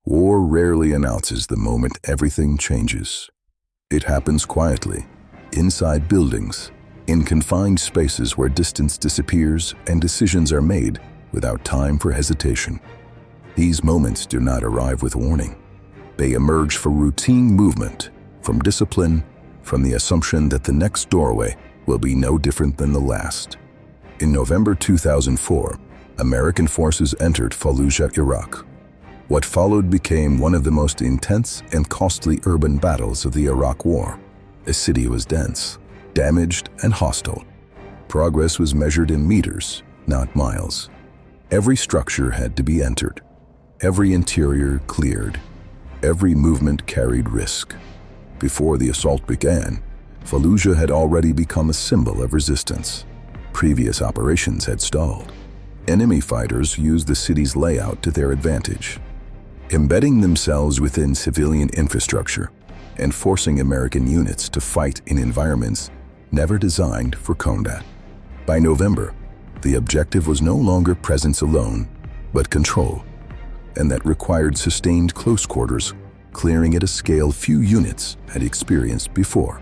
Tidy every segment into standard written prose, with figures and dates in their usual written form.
War rarely announces the moment everything changes. It happens quietly, inside buildings, in confined spaces where distance disappears and decisions are made without time for hesitation. These moments do not arrive with warning. They emerge from routine movement, from discipline, from the assumption that the next doorway will be no different than the last. In November 2004, American forces entered Fallujah, Iraq. What followed became one of the most intense and costly urban battles of the Iraq War. The city was dense, damaged, and hostile. Progress was measured in meters, not miles. Every structure had to be entered, every interior cleared, every movement carried risk. Before the assault began, Fallujah had already become a symbol of resistance. Previous operations had stalled. Enemy fighters used the city's layout to their advantage, embedding themselves within civilian infrastructure and forcing American units to fight in environments never designed for combat. By November, the objective was no longer presence alone, but control, and that required sustained close quarters, clearing at a scale few units had experienced before.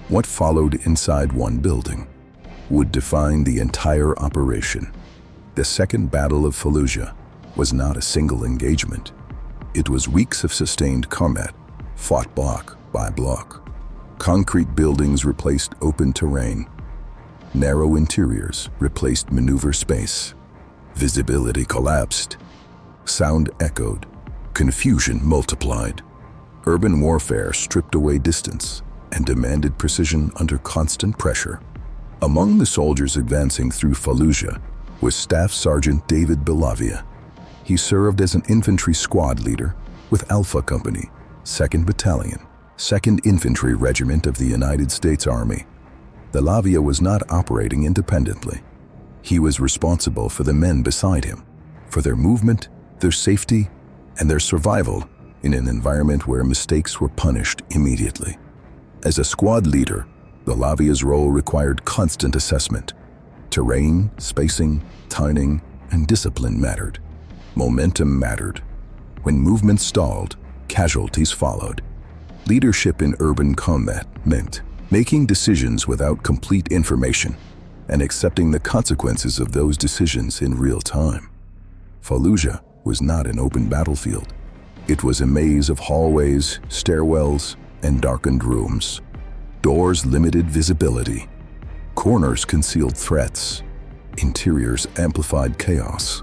What followed inside one building would define the entire operation. The Second Battle of Fallujah was not a single engagement. It was weeks of sustained combat, fought block by block. Concrete buildings replaced open terrain. Narrow interiors replaced maneuver space. Visibility collapsed. Sound echoed. Confusion multiplied. Urban warfare stripped away distance and demanded precision under constant pressure. Among the soldiers advancing through Fallujah was Staff Sergeant David Bellavia. He served as an infantry squad leader with Alpha Company, 2nd Battalion, 2nd Infantry Regiment of the United States Army. Bellavia was not operating independently. He was responsible for the men beside him, for their movement, their safety, and their survival in an environment where mistakes were punished immediately. As a squad leader, Bellavia's role required constant assessment. Terrain, spacing, timing, and discipline mattered. Momentum mattered. When movement stalled, casualties followed. Leadership in urban combat meant making decisions without complete information and accepting the consequences of those decisions in real time. Fallujah was not an open battlefield. It was a maze of hallways, stairwells, and darkened rooms. Doors limited visibility. Corners concealed threats. Interiors amplified chaos.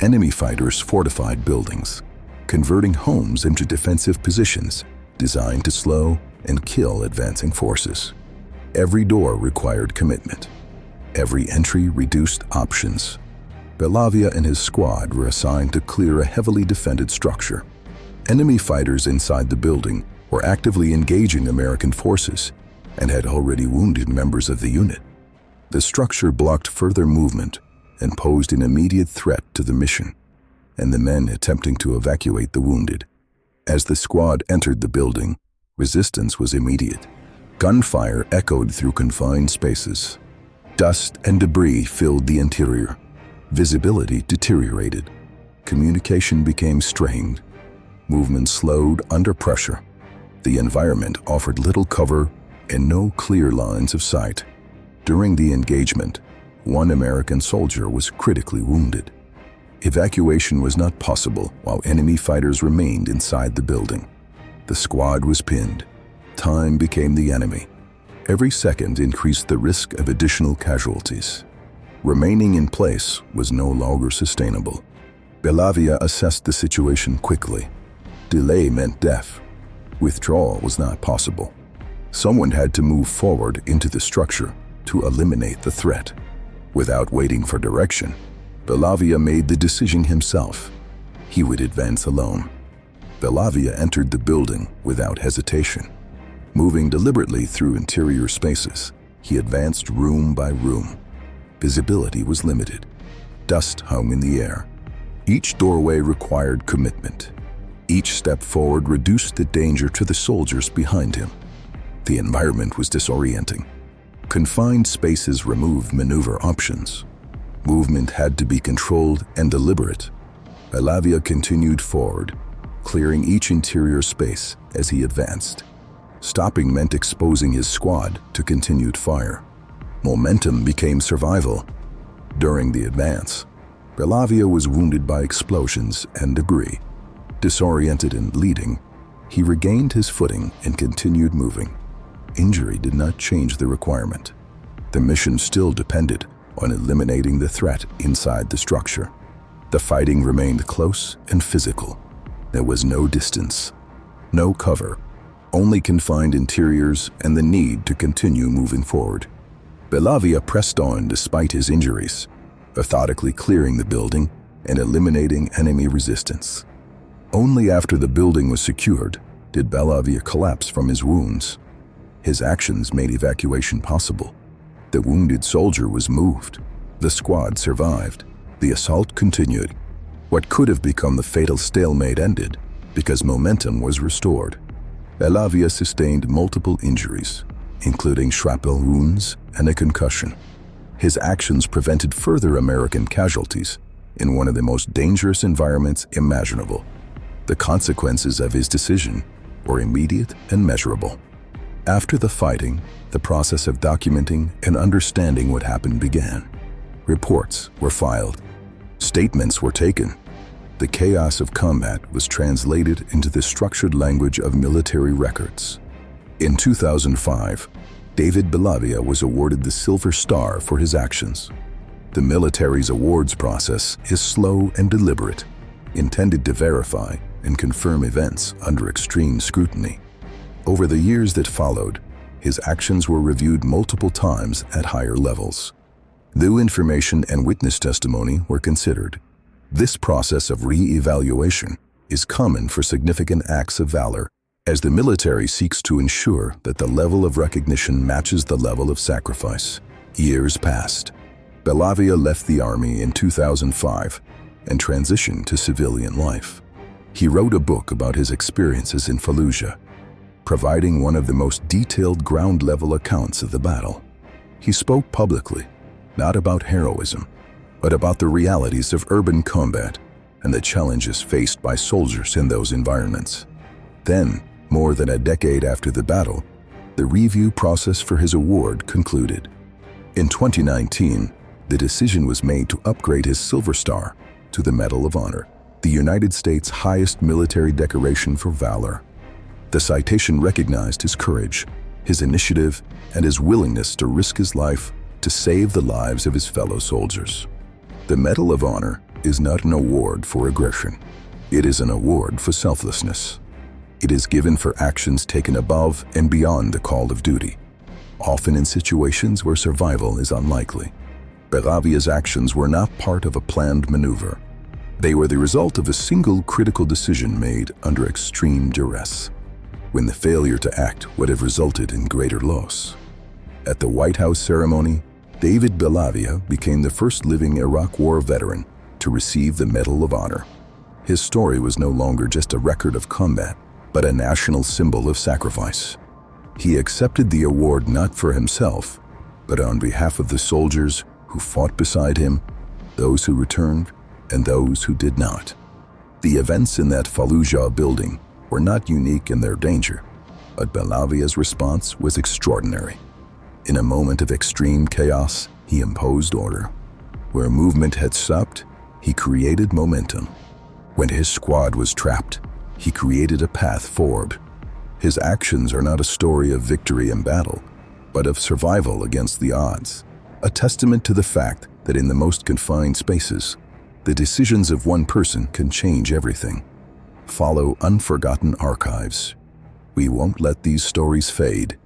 Enemy fighters fortified buildings, converting homes into defensive positions designed to slow and kill advancing forces. Every door required commitment. Every entry reduced options. Bellavia and his squad were assigned to clear a heavily defended structure. Enemy fighters inside the building were actively engaging American forces and had already wounded members of the unit. The structure blocked further movement and posed an immediate threat to the mission and the men attempting to evacuate the wounded. As the squad entered the building, resistance was immediate. Gunfire echoed through confined spaces. Dust and debris filled the interior. Visibility deteriorated. Communication became strained. Movement slowed under pressure. The environment offered little cover and no clear lines of sight. During the engagement, one American soldier was critically wounded. Evacuation was not possible while enemy fighters remained inside the building. The squad was pinned. Time became the enemy. Every second increased the risk of additional casualties. Remaining in place was no longer sustainable. Bellavia assessed the situation quickly. Delay meant death. Withdrawal was not possible. Someone had to move forward into the structure to eliminate the threat. Without waiting for direction, Bellavia made the decision himself. He would advance alone. Bellavia entered the building without hesitation. Moving deliberately through interior spaces, he advanced room by room. Visibility was limited. Dust hung in the air. Each doorway required commitment. Each step forward reduced the danger to the soldiers behind him. The environment was disorienting. Confined spaces removed maneuver options. Movement had to be controlled and deliberate. Bellavia continued forward, clearing each interior space as he advanced. Stopping meant exposing his squad to continued fire. Momentum became survival. During the advance, Bellavia was wounded by explosions and debris. Disoriented and bleeding, he regained his footing and continued moving. Injury did not change the requirement. The mission still depended on eliminating the threat inside the structure. The fighting remained close and physical. There was no distance, no cover, only confined interiors and the need to continue moving forward. Bellavia pressed on despite his injuries, methodically clearing the building and eliminating enemy resistance. Only after the building was secured did Bellavia collapse from his wounds. His actions made evacuation possible. The wounded soldier was moved. The squad survived. The assault continued. What could have become the fatal stalemate ended because momentum was restored. Bellavia sustained multiple injuries, including shrapnel wounds and a concussion. His actions prevented further American casualties in one of the most dangerous environments imaginable. The consequences of his decision were immediate and measurable. After the fighting, the process of documenting and understanding what happened began. Reports were filed. Statements were taken. The chaos of combat was translated into the structured language of military records. In 2005, David Bellavia was awarded the Silver Star for his actions. The military's awards process is slow and deliberate, intended to verify and confirm events under extreme scrutiny. Over the years that followed, his actions were reviewed multiple times at higher levels. New information and witness testimony were considered. This process of re-evaluation is common for significant acts of valor, as the military seeks to ensure that the level of recognition matches the level of sacrifice. Years passed. Bellavia left the army in 2005 and transitioned to civilian life. He wrote a book about his experiences in Fallujah, providing one of the most detailed ground-level accounts of the battle. He spoke publicly, not about heroism, but about the realities of urban combat and the challenges faced by soldiers in those environments. Then, more than a decade after the battle, the review process for his award concluded. In 2019, the decision was made to upgrade his Silver Star to the Medal of Honor, the United States' highest military decoration for valor. The citation recognized his courage, his initiative, and his willingness to risk his life to save the lives of his fellow soldiers. The Medal of Honor is not an award for aggression. It is an award for selflessness. It is given for actions taken above and beyond the call of duty, often in situations where survival is unlikely. Bellavia's actions were not part of a planned maneuver. They were the result of a single critical decision made under extreme duress, when the failure to act would have resulted in greater loss. At the White House ceremony, David Bellavia became the first living Iraq War veteran to receive the Medal of Honor. His story was no longer just a record of combat, but a national symbol of sacrifice. He accepted the award not for himself, but on behalf of the soldiers who fought beside him, those who returned, and those who did not. The events in that Fallujah building were not unique in their danger, but Bellavia's response was extraordinary. In a moment of extreme chaos, he imposed order. Where movement had stopped, he created momentum. When his squad was trapped, he created a path forward. His actions are not a story of victory in battle, but of survival against the odds, a testament to the fact that in the most confined spaces, the decisions of one person can change everything. Follow Unforgotten archives. We won't let these stories fade.